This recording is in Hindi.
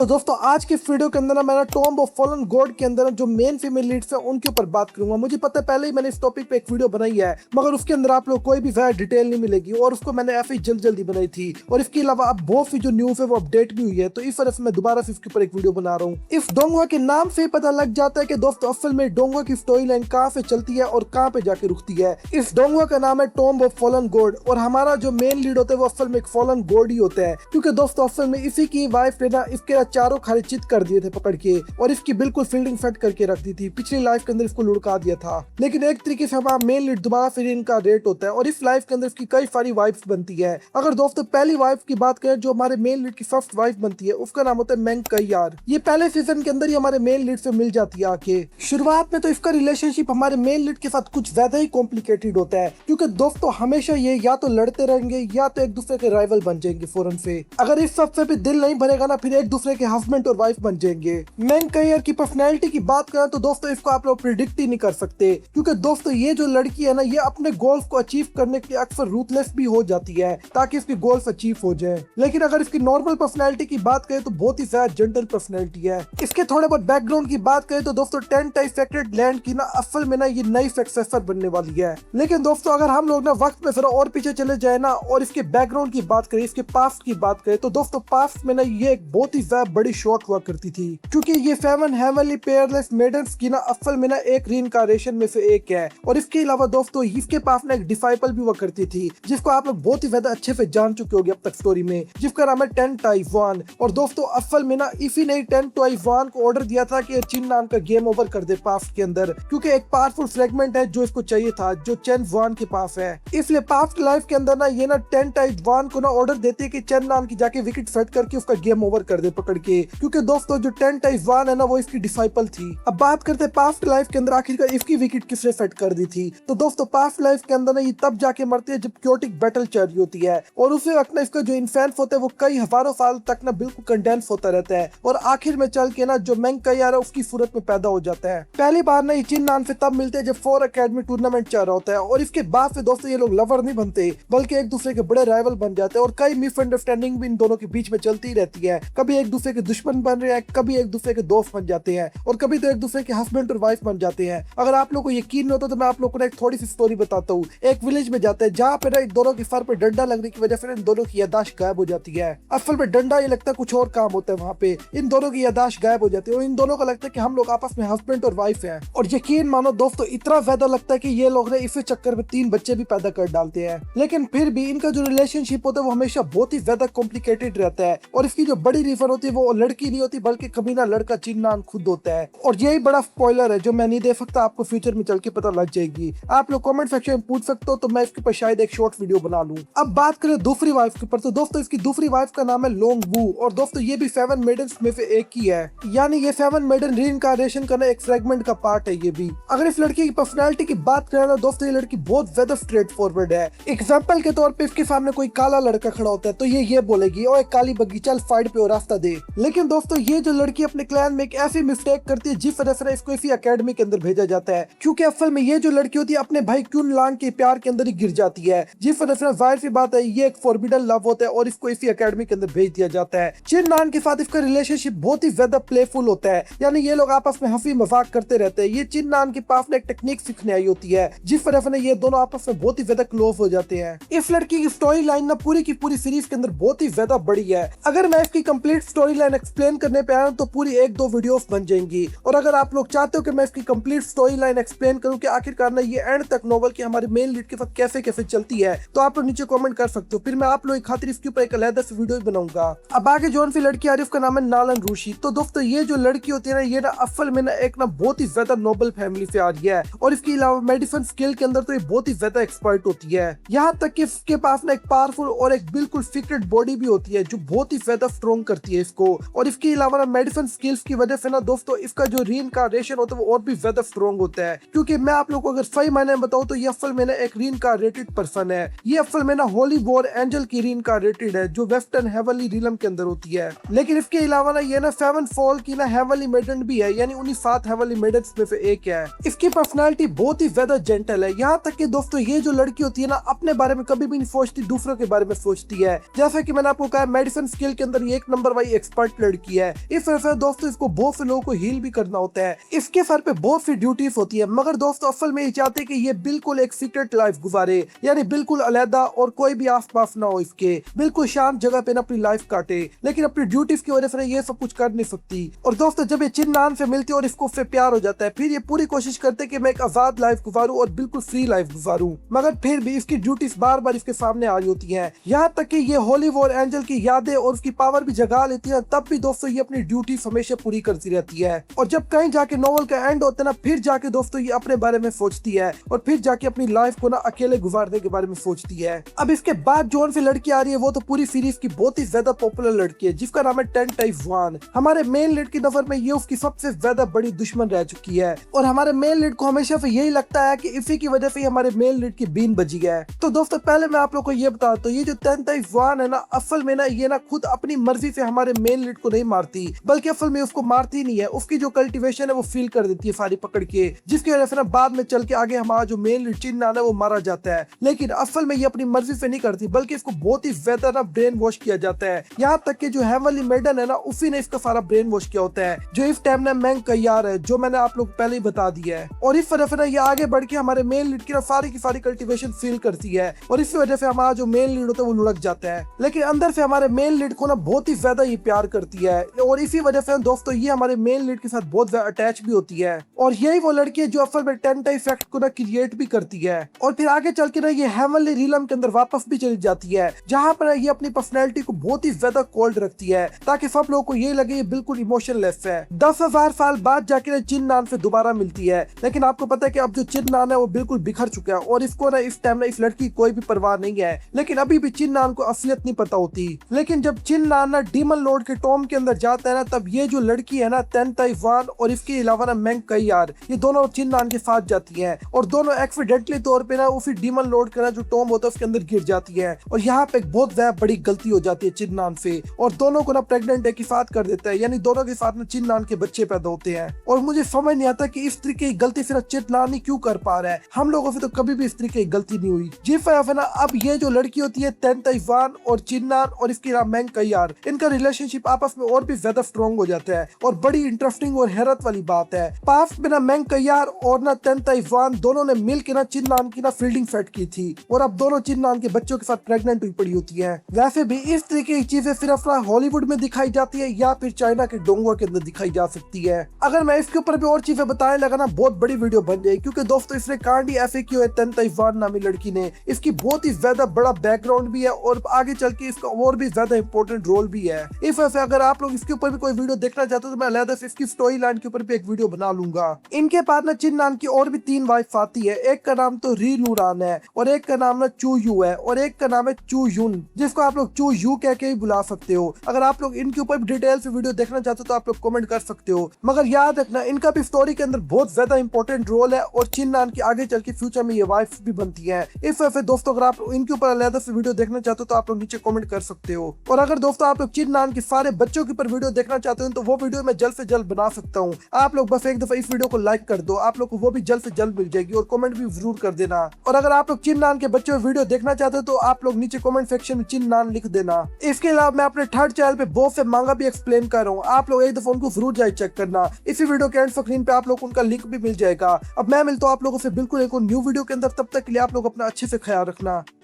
तो दोस्तों आज के वीडियो के अंदर ना मैं टॉम्ब ऑफ फॉलन गॉड के अंदर जो मेन फीमेल लीड्स है उनके ऊपर बात करूंगा। मुझे पता है पहले ही मैंने इस टॉपिक पे एक वीडियो बनाई है, मगर उसके अंदर आप लोग कोई भी वह डिटेल नहीं मिलेगी और उसको मैंने ऐसे ही जल्दी बनाई थी। और इसके अलावा अब बहुत सी जो न्यूज है वो अपडेट भी हुई है, तो इस वजह से मैं दोबारा से इसके ऊपर एक वीडियो बना रहा हूँ। इस डोंगवा के नाम से पता लग जाता है कि दोस्तों असल में डोंगवा की स्टोरी लाइन कहाँ से चलती है और कहाँ पे जाके रुकती है। इस डोंगवा का नाम है टॉम्ब ऑफ फॉलन गॉड और हमारा जो मेन लीड होता है वो असल में एक फॉलन गॉड ही होता है, क्योंकि दोस्तों असल में इसी की वाइफ ने ना इसके चारों खाली चित कर दिए थे पकड़ के और इसकी बिल्कुल फील्डिंग सेट करके रख दी थी। पिछली लाइफ के अंदर इसको लुढ़का दिया था, लेकिन एक तरीके से हमारा मेन लीड दोबारा फिर इनका रेट होता है और इस लाइफ के अंदर इसकी कई सारी वाइफ्स बनती है। अगर दोस्तों पहली वाइफ की बात करें जो हमारे मेन लीड की फर्स्ट वाइफ बनती है उसका नाम होता है मेंग कयार। ये पहले सीजन के अंदर ही हमारे मेन लीड से मिल जाती है आके। शुरुआत में तो इसका रिलेशनशिप हमारे मेन लीड के साथ कुछ ज्यादा ही कॉम्प्लिकेटेड होता है, क्योंकि दोस्तों हमेशा ये या तो लड़ते रहेंगे या तो एक दूसरे के राइवल बन जाएंगे फौरन से। अगर इस सबसे भी दिल नहीं भरेगा ना फिर एक दूसरे के हस्बैंड और वाइफ बन जाएंगे। मेंग कयार की पर्सनैलिटी की बात करें तो दोस्तों इसको आप लोग प्रिडिक्ट ही नहीं कर सकते, क्योंकि दोस्तों ये जो लड़की है ना ये अपने गोल्स को अचीव करने के लिए अक्सर रूथलेस भी हो जाती है ताकि इसकी गोल्स अचीव हो जाए। लेकिन अगर इसकी नॉर्मल पर्सनैलिटी की बात करें तो बहुत ही ज्यादा जेंटल पर्सनैलिटी है। इसके थोड़े बहुत बैकग्राउंड की बात करें तो दोस्तों 10 टाइप सेक्रेट लैंड की ना असल में ना ये नई सक्सेसर बनने वाली है। लेकिन दोस्तों अगर हम लोग ना वक्त में जरा और पीछे चले जाए ना और इसके बैकग्राउंड की बात करें, इसके पास्ट की बात करें तो दोस्तों पास्ट में ना ये एक बहुत ही ज्यादा बड़ी शौक हुआ करती थी, क्योंकि ये 7 हेवनली पेयरलेस मेडल्स की ना असल में ना एक रीइंकार्नेशन में से एक है। और इसके अलावा दोस्तों इसके पास ना एक डिसाइपल भी हुआ करती थी जिसको आप लोग बहुत ही ज्यादा अच्छे से जान चुके होंगे अब तक स्टोरी में, जिसका नाम है 10 टाइवान। और दोस्तों असल में ना इसी ने 10 टाइवान को ऑर्डर दिया था कि चिन नाम का गेम ओवर कर दे पास्ट के अंदर, क्योंकि एक पावरफुल फ्रेगमेंट है जो इसको चाहिए था जो चेन वान के पास है। इसलिए पास्ट लाइफ के अंदर ना ये ना 10 टाइवान को ना ऑर्डर देती है कि चेन नाम की जाके विकेट सेट करके उसका गेम ओवर कर दे पकड़ के, क्योंकि दोस्तों जो 10 टाइवान है ना वो इसकी डिसाइपल थी। अब बात करते हैं पास्ट लाइफ के अंदर आखिरकार इसकी विकेट किसने सेट कर दी थी। तो दोस्तों पास्ट लाइफ के अंदर ना ये तब जाके मरती है जब क्योटिक बैटल चल रही होती है और उसे वक्त ना इसका जो इन्फेंस होता है वो कई हजारों साल तक ना बिल्कुल कंडेंस होता रहता है और आखिर में चल के ना जो मेंग कयार है उसकी सूरत में पैदा हो जाता है। पहली बार ना ये चिन नाम से तब मिलते हैं जब 4 अकेडमी टूर्नामेंट चल रहा होता है और इसके बाद से दोस्तों ये लोग लवर नहीं बनते बल्कि एक दूसरे के बड़े राइवल बन जाते हैं और कई मिसअंडरस्टैंडिंग भी इन दोनों के बीच में चलती रहती है। कभी एक दूसरे के दुश्मन बन रहे हैं, कभी एक दूसरे के दोस्त बन जाते हैं और कभी तो एक दूसरे के हस्बैंड और वाइफ बन जाते हैं। अगर आप लोग को यकीन नहीं होता तो मैं आप लोग को एक थोड़ी सी स्टोरी बताता हूँ। एक विलेज में जाते हैं जहाँ पे ना इन दोनों के सर पे डंडा लगने की वजह से इन दोनों की यादाश्त गायब हो जाती है। असल में डंडा ये लगता है कुछ और काम होता है, वहाँ पे इन दोनों की यादाश्त गायब हो जाती है और इन दोनों को लगता है कि हम लोग आपस में हस्बैंड और वाइफ हैं। और यकीन मानो दोस्तों इतना ज्यादा लगता है कि ये लोग ने इसी चक्कर में 3 बच्चे भी पैदा कर डालते हैं। लेकिन फिर भी इनका जो रिलेशनशिप होता है वो हमेशा बहुत ही ज्यादा कॉम्प्लिकेटेड रहता है और इसकी जो बड़ी रीजन होती है वो लड़की नहीं होती बल्कि कमीना लड़का चिन नाम खुद होता है। और यही बड़ा स्पॉइलर है जो मैं नहीं दे सकता, आपको फ्यूचर में चल के पता लग जाएगी। आप लोग कमेंट सेक्शन में पूछ सकते हो तो मैं इसके ऊपर शायद एक शॉर्ट वीडियो बना लूं। अब बात करें दूसरी वाइफ के ऊपर तो दोस्तों इसकी दूसरी वाइफ का नाम है लोंग वू और दोस्तों ये भी 7 मेडल्स में से एक ही है, यानी ये 7 मेडल रीइंकार्नेशन का एक फ्रेगमेंट का पार्ट है ये भी। अगर इस लड़की की पर्सनैलिटी की बात करें ना दोस्तों ये लड़की बहुत ज्यादा स्ट्रेट फॉरवर्ड है। एग्जाम्पल के तौर पे इसके सामने कोई काला लड़का खड़ा होता है तो ये बोलेगी और काली बग्गी चल फाइट पे और रास्ता दे। लेकिन दोस्तों ये जो लड़की अपने क्लैन में एक ऐसी मिस्टेक करती है जिस वजह से इसको इसी अकेडमी के अंदर भेजा जाता है, क्योंकि असल में ये जो लड़की होती है अपने भाई क्यून लांग के प्यार के अंदर ही गिर जाती है, जिस वजह से जाहिर सी बात है ये एक फॉरबिडन लव होता है और इसको इसी अकेडमी के अंदर भेज दिया जाता है। चिन नान के साथ इसका रिलेशनशिप बहुत ही ज्यादा प्लेफुल होता है, यानी ये लोग आपस में हंसी मजाक करते रहते हैं। ये चिन नान के पास एक टेक्निक सीखने आई होती है जिस वजह से ये दोनों आपस में बहुत ही ज्यादा क्लोज हो जाते हैं। इस लड़की की स्टोरी लाइन ना पूरी की पूरी सीरीज के अंदर बहुत ही ज्यादा बड़ी है। अगर मैं इसकी कंप्लीट स्टोरी लाइन एक्सप्लेन करने पे आया तो पूरी 1-2 वीडियोस बन जाएंगी और अगर आप लोग चाहते हो कि मैं इसकी कंप्लीट स्टोरी लाइन एक्सप्लेन करूं कि आखिरकार ना ये एंड तक नोवेल की हमारे मेन लीड के साथ कैसे कैसे चलती है तो आप लोग नीचे कमेंट कर सकते हो, फिर मैं आप लोगों की खातिर इसके ऊपर एक अलग से वीडियो बनाऊंगा। अब आगे जोन सी लड़की आ रही है उसका नाम है नालन रूशी। तो दोस्तों ये जो लड़की होती है ना ये ना असल में ना एक ना बहुत ही ज्यादा नोबल फैमिली से आ रही है और इसके अलावा मेडिसिन स्किल के अंदर तो ये बहुत ही ज्यादा एक्सपर्ट होती है। यहाँ तक कि इसके पास ना एक पावरफुल और एक बिल्कुल फिक्रेट बॉडी भी होती है जो बहुत ही ज्यादा स्ट्रॉन्ग करती है इसको। और इसके अलावा ना मेडिसिन स्किल्स की वजह से ना दोस्तों इसका जो रीइंकार्नेशन होता है वो और भी ज्यादा स्ट्रॉन्ग होता है, क्योंकि मैं आप लोगों को अगर सही मायने में बताऊं तो ये असल में ना एक रीइंकार्नेटेड पर्सन है। ये असल में ना होली वॉर एंजल की रीइंकार्नेटेड है जो वेस्टर्न हेवनली रिलम के अंदर होती है। लेकिन इसके अलावा ना ये ना 7 फॉल की ना हेवनली मेडन भी है, यानी उन्हीं 7 हेवनली मेडन्स में से एक है। इसकी पर्सनालिटी बहुत ही ज्यादा जेंटल है, यहाँ तक कि दोस्तों ये जो लड़की होती है ना अपने बारे में कभी भी नहीं सोचती, दूसरों के बारे में सोचती है। जैसा कि मैंने आपको कहा मेडिसिन स्किल के अंदर ये 1 नंबर वाली एक्सपर्ट लड़की है। इस वजह से दोस्तों इसको बहुत से लोगों को हील भी करना होता है। इसके सर पे बहुत सी ड्यूटीज होती है, मगर दोस्तों असल में ये चाहते कि ये बिल्कुल एक सीक्रेट लाइफ गुजारे, यानी बिल्कुल अलहदा और कोई भी आसपास ना हो इसके, बिल्कुल शांत जगह पे ना अपनी लाइफ काटे। लेकिन अपनी ड्यूटीज की वजह से ये सब कुछ कर नहीं सकती। और दोस्तों जब ये चिन्नान से मिलती है और इसको उससे प्यार हो जाता है, फिर ये पूरी कोशिश करते कि मैं एक आजाद लाइफ गुजारूं और बिल्कुल फ्री लाइफ गुजारूं, मगर फिर भी इसकी ड्यूटीज बार बार इसके सामने आ रही होती हैं। यहाँ तक कि ये होली वॉर एंजल की यादें और उसकी पावर भी जगा लेती है, तब भी दोस्तों ये अपनी ड्यूटीज हमेशा पूरी करती रहती है। और जब कहीं जाके नॉवल का एंड होता है ना, फिर जाके दोस्तों ये अपने बारे में सोचती है और फिर जाके अपनी लाइफ को ना अकेले गुजारने के बारे में सोचती है। अब इसके बाद जोन से लड़की आ रही है, वो तो पूरी सीरीज की बहुत ही ज्यादा पॉपुलर लड़की है जिसका नाम है टेन-टाई-वन। हमारे मेन लीड की नजर में ये उसकी सबसे ज्यादा बड़ी दुश्मन रह चुकी है और हमारे मेन लीड को हमेशा से यही लगता है कि इसी की वजह से हमारे मेन लीड की बीन बजी है। तो दोस्तों पहले मैं आप लोग को ये बता दूं, ये जो टेन-टाई-वन है ना, असल में ना ये ना खुद अपनी मर्जी से हमारे मेन लीड को नहीं मारती, बल्कि असल में उसको मारती नहीं है, उसकी जो कल्टीवेशन है वो फील कर देती है सारी पकड़ के, जिसकी वजह से ना बाद में चल के आगे हमारा जो मेन लीड चिन्नान है वो मारा जाता है। लेकिन असल में ये अपनी मर्जी से नहीं करती, बल्कि इसको बहुत ही ज्यादा ना ब्रेन वॉश किया जाता है। यहाँ तक कि जो हेवनली मेडन है ना, उसी ने इसका सारा ब्रेन वॉश किया होता है, जो इस टाइम ना मैंग कयार है, जो मैंने आप लोग पहले ही बता दिया है। और इस वजह से ना ये आगे बढ़ के हमारे मेन लीड की सारी कल्टीवेशन फील करती है और इस वजह से हमारा जो मेन लीड होता है वो लुढ़क जाता है। लेकिन अंदर से हमारे मेन लीड को ना बहुत ही ज्यादा ये प्यार करती है और इसी वजह से दोस्तों ये हमारे मेन लीड के साथ बहुत ज्यादा अटैच भी होती है। और यही वो लड़की है जो असल में टेन-टाई इफेक्ट को ना क्रिएट भी करती है और फिर आगे चल के ना ये हेवनली रिलम के अंदर वापस भी चली जाती है, जहाँ पर ये अपनी पर्सनैलिटी को बहुत ही ज्यादा कोल्ड रखती है ताकि सब लोगों को ये लगे ये बिल्कुल इमोशनलेस है। 10,000 साल बाद जाके चिन्नान से दोबारा मिलती है, लेकिन आपको पता है कि अब जो चिन्नान है वो बिल्कुल बिखर चुका है और इसको ना इस टाइम ना इस लड़की की कोई भी परवाह नहीं है। लेकिन अभी भी चिन्नान को असलियत नहीं पता होती। लेकिन जब चिन्नान ना डीमन लॉर्ड के टॉम के अंदर जाता है ना, तब ये जो लड़की है ना टेन-टाई-वन और इसके अलावा ना मैंग कयार, ये दोनों चिन्नान के साथ जाती है और दोनों एक्सीडेंटली तौर पे ना उसी डीमन लॉर्ड का ना जो टॉम होता है उसके अंदर गिर जाती है। और यहाँ पे एक बहुत ज्यादा बड़ी गलती हो जाती है चिन्नान से और दोनों को ना प्रेग्नेंट एक ही साथ कर देता है, यानी दोनों के साथ ना चिन्नान के बच्चे पैदा होते हैं। और मुझे समझ नहीं आता कि इस तरीके की गलती सिर्फ चिन्नान ही क्यों कर पा रहा है, हम लोगों से तो कभी भी इस तरीके की गलती नहीं हुई। जी ना अब ये जो लड़की होती है टेन-टाई-वन और चिन्नान और इसके अलावा मैंग कयार, इनका रिलेशनशिप आपस में और भी ज्यादा स्ट्रॉन्ग हो जाता है और बड़ी इंटरेस्टिंग और हैरत वाली बात है। पास्ट में ना मैंग कयार और ना टेन-टाई-वन दोनों ने मिल के ना चिन्नान की ना फील्डिंग सेट की थी और अब दोनों चिन्नान के बच्चों के साथ प्रेग्नेंट हुई पड़ी होती है। वैसे भी इस तरीके की चीजें सिर्फ हॉलीवुड में दिखाई जाती है या फिर चाइना के डोंगो के अंदर दिखाई जा सकती है। अगर मैं इसके ऊपर भी और चीजें बताने लगा ना, बहुत बड़ी वीडियो बन जाएगी, क्योंकि दोस्तों इसने कांड ही ऐसे क्यों है टेन-टाई-वन नामी लड़की ने, इसकी बहुत ही ज्यादा बड़ा बैकग्राउंड भी है और आगे चल के इसका और भी ज्यादा इंपॉर्टेंट रोल भी है। इस वजह से अगर आप लोग इसके ऊपर भी कोई वीडियो देखना चाहते हो तो मैं अलग से इसकी स्टोरी लाइन के ऊपर भी एक वीडियो बना लूंगा। इनके बाद ना चिन्नान की और भी 3 वाइफ आती है, एक का नाम तो री नूरान है और एक का नाम ना चू यू है और एक का नाम है चू यून, जिसको आप लोग चू यू कह के भी बुला सकते हो। अगर आप लोग इनके ऊपर भी डिटेल से वीडियो देखना चाहते हो तो आप लोग कमेंट कर सकते हो, मगर याद रखना इनका भी स्टोरी के अंदर बहुत ज्यादा इंपॉर्टेंट रोल है और चिन्नान की आगे चल के फ्यूचर में ये वाइफ भी बनती है। इस वजह से दोस्तों अगर आप इनके ऊपर अलग से वीडियो देखना चाहते हो तो आप लोग नीचे कमेंट कर सकते हो। और अगर दोस्तों आप लोग चिन्नान के सारे बच्चों के ऊपर वीडियो देखना चाहते हो तो वो वीडियो मैं जल्द से जल्द बना सकता हूँ। आप लोग बस एक दफा इस वीडियो को लाइक कर दो, आप लोग को वो भी जल्द से जल्द मिल जाएगी और कमेंट भी जरूर कर देना। और अगर आप लोग चिन्नान के बच्चों वीडियो देखना चाहते हो तो आप लोग नीचे कमेंट सेक्शन में चिन्नान लिख देना। इसके अलावा मैं अपने थर्ड चैनल पे बहुत से मांगा भी एक्सप्लेन कर रहा हूँ, आप लोग एक दफा उनको जरूर जाए चेक करना। इसी वीडियो के एंड स्क्रीन पे आप लोग उनका लिंक भी मिल जाएगा। अब मैं मिलता हूँ आप लोगों से बिल्कुल एक न्यू वीडियो के अंदर, तब तक के लिए आप लोग अपना अच्छे से ख्याल रखना।